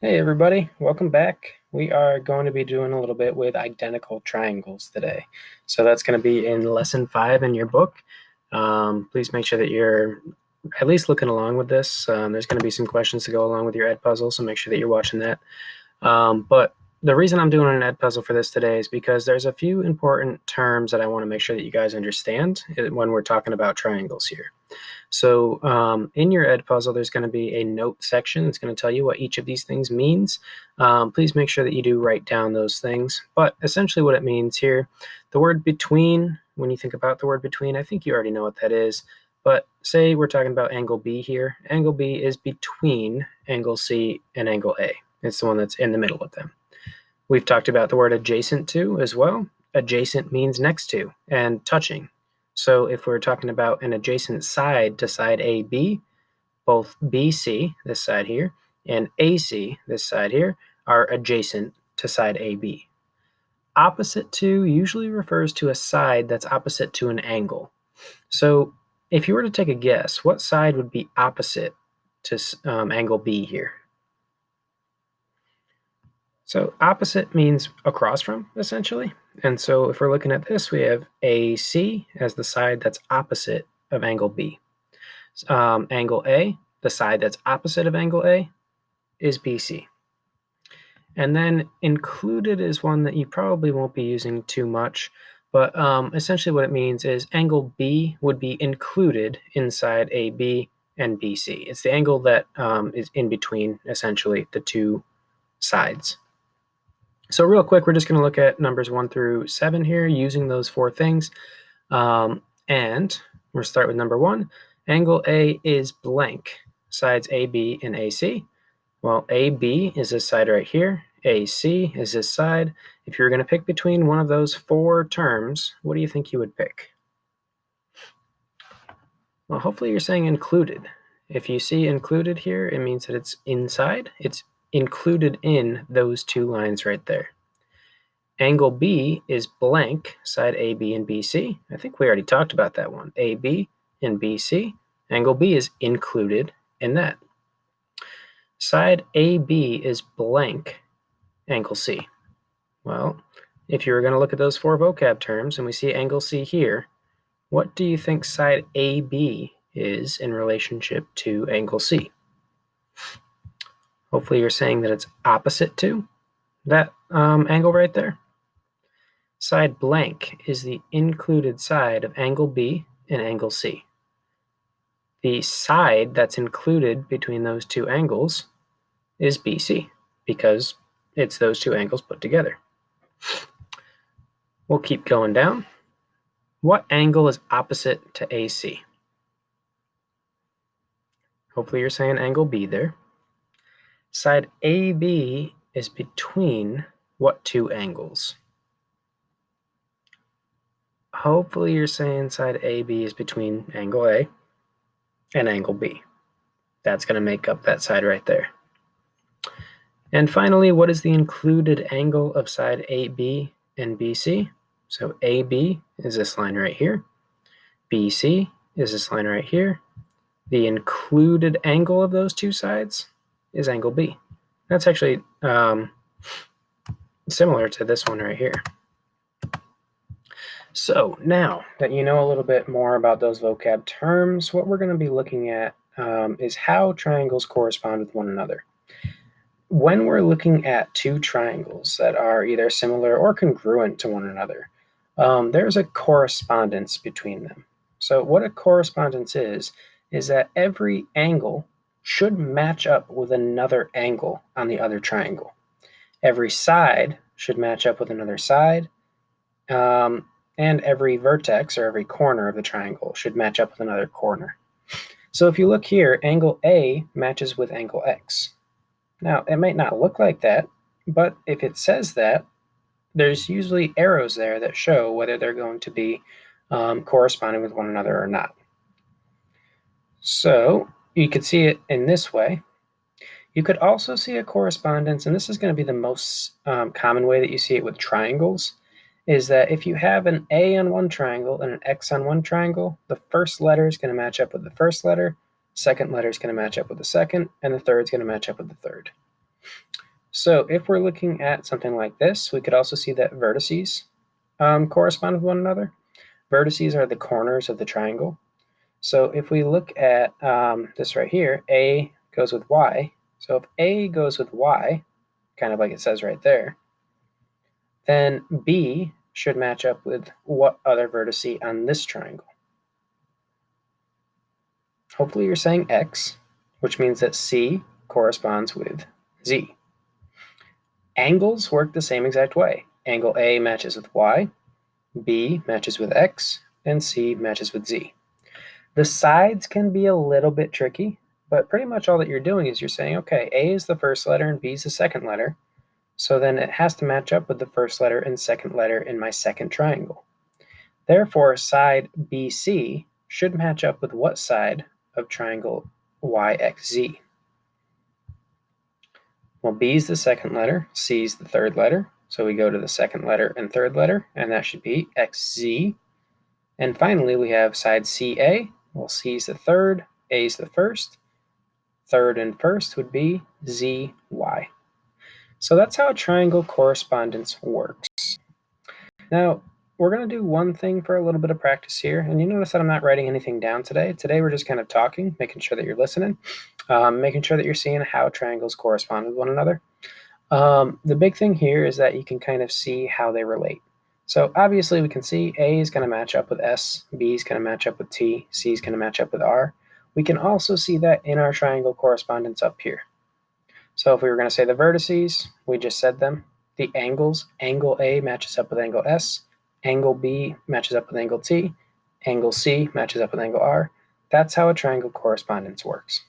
Hey everybody, welcome back. We are going to be doing a little bit with identical triangles today. So that's going to be in lesson 5 in your book. Please make sure that you're at least looking along with this. There's going to be some questions to go along with your ed puzzle, so make sure that you're watching that. But the reason I'm doing an ed puzzle for this today is because there's a few important terms that I want to make sure that you guys understand when we're talking about triangles here. So in your ed puzzle, there's going to be a note section that's going to tell you what each of these things means. Please make sure that you do write down those things. But essentially what it means here, the word between, when you think about the word between, I think you already know what that is. But say we're talking about angle B here. Angle B is between angle C and angle A. It's the one that's in the middle of them. We've talked about the word adjacent to as well. Adjacent means next to and touching. So if we're talking about an adjacent side to side AB, both BC, this side here, and AC, this side here, are adjacent to side AB. Opposite to usually refers to a side that's opposite to an angle. So if you were to take a guess, what side would be opposite to angle B here? So opposite means across from, essentially. And so if we're looking at this, we have AC as the side that's opposite of angle B. Angle A, the side that's opposite of angle A, is BC. And then included is one that you probably won't be using too much, but essentially what it means is angle B would be included inside AB and BC. It's the angle that is in between, essentially, the two sides. So real quick, we're just going to look at numbers 1 through 7 here using those 4 things. And we'll start with number 1. Angle A is blank, sides AB and AC. Well, AB is this side right here. AC is this side. If you're going to pick between one of those 4 terms, what do you think you would pick? Well, hopefully you're saying included. If you see included here, it means that it's inside. It's included in those 2 lines right there. Angle B is blank, side AB and BC. I think we already talked about that one. AB and BC. Angle B is included in that. Side AB is blank, angle C. Well, if you were going to look at those 4 vocab terms and we see angle C here, what do you think side AB is in relationship to angle C? Hopefully you're saying that it's opposite to that angle right there. Side blank is the included side of angle B and angle C. The side that's included between those 2 angles is BC because it's those 2 angles put together. We'll keep going down. What angle is opposite to AC? Hopefully you're saying angle B there. Side AB is between what 2 angles? Hopefully you're saying side AB is between angle A and angle B. That's going to make up that side right there. And finally, what is the included angle of side AB and BC? So AB is this line right here. BC is this line right here. The included angle of those 2 sides is angle B. That's actually similar to this one right here. So now that you know a little bit more about those vocab terms, what we're going to be looking at is how triangles correspond with one another. When we're looking at 2 triangles that are either similar or congruent to one another, there's a correspondence between them. So what a correspondence is that every angle should match up with another angle on the other triangle. Every side should match up with another side, and every vertex or every corner of the triangle should match up with another corner. So if you look here, angle A matches with angle X. Now, it might not look like that, but if it says that, there's usually arrows there that show whether they're going to be corresponding with one another or not. So you could see it in this way. You could also see a correspondence, and this is going to be the most common way that you see it with triangles, is that if you have an A on one triangle and an X on one triangle, the first letter is going to match up with the first letter, second letter is going to match up with the second, and the third is going to match up with the third. So if we're looking at something like this, we could also see that vertices correspond with one another. Vertices are the corners of the triangle. So if we look at this right here, A goes with Y. So if A goes with Y, kind of like it says right there, then B should match up with what other vertice on this triangle? Hopefully you're saying X, which means that C corresponds with Z. Angles work the same exact way. Angle A matches with Y, B matches with X, and C matches with Z. The sides can be a little bit tricky, but pretty much all that you're doing is you're saying, okay, A is the first letter and B is the second letter, so then it has to match up with the first letter and second letter in my second triangle. Therefore, side BC should match up with what side of triangle YXZ? Well, B is the second letter, C is the third letter, so we go to the second letter and third letter, and that should be XZ. And finally, we have side CA. Well, C is the third, A is the first. Third and first would be ZY. So that's how a triangle correspondence works. Now, we're going to do one thing for a little bit of practice here. And you notice that I'm not writing anything down today. Today, we're just kind of talking, making sure that you're listening, making sure that you're seeing how triangles correspond with one another. The big thing here is that you can kind of see how they relate. So obviously we can see A is going to match up with S, B is going to match up with T, C is going to match up with R. We can also see that in our triangle correspondence up here. So if we were going to say the vertices, we just said them. The angles, angle A matches up with angle S, angle B matches up with angle T, angle C matches up with angle R. That's how a triangle correspondence works.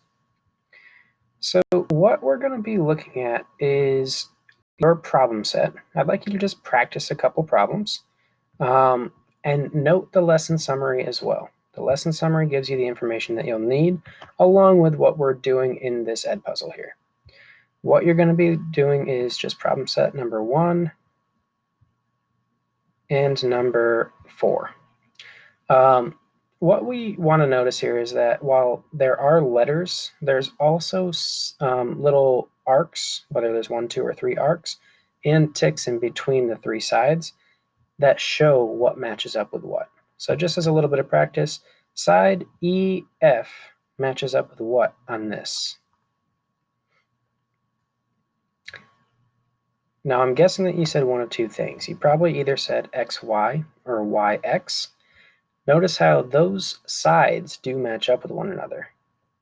So what we're going to be looking at is your problem set. I'd like you to just practice a couple problems and note the lesson summary as well. The lesson summary gives you the information that you'll need along with what we're doing in this Edpuzzle here. What you're going to be doing is just problem set number 1 and number 4. What we want to notice here is that while there are letters, there's also little arcs, whether there's 1, 2, or 3 arcs, and ticks in between the 3 sides that show what matches up with what. So just as a little bit of practice, side EF matches up with what on this? Now I'm guessing that you said one of two things. You probably either said XY or YX. Notice how those sides do match up with one another.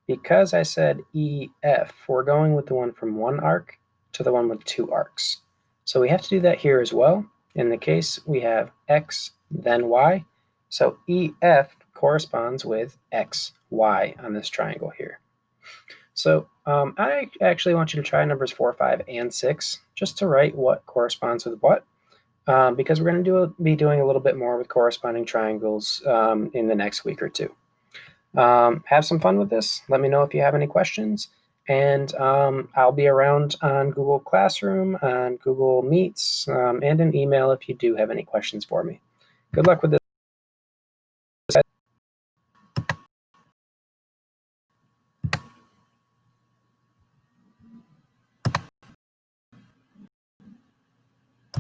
Because I said EF, we're going with the one from 1 arc to the one with 2 arcs. So we have to do that here as well. In the case, we have X, then Y. So EF corresponds with XY on this triangle here. So I actually want you to try numbers 4, 5, and 6 just to write what corresponds with what. Because we're going to be doing a little bit more with corresponding triangles in the next week or two. Have some fun with this. Let me know if you have any questions. And I'll be around on Google Classroom, on Google Meets, and an email if you do have any questions for me. Good luck with this.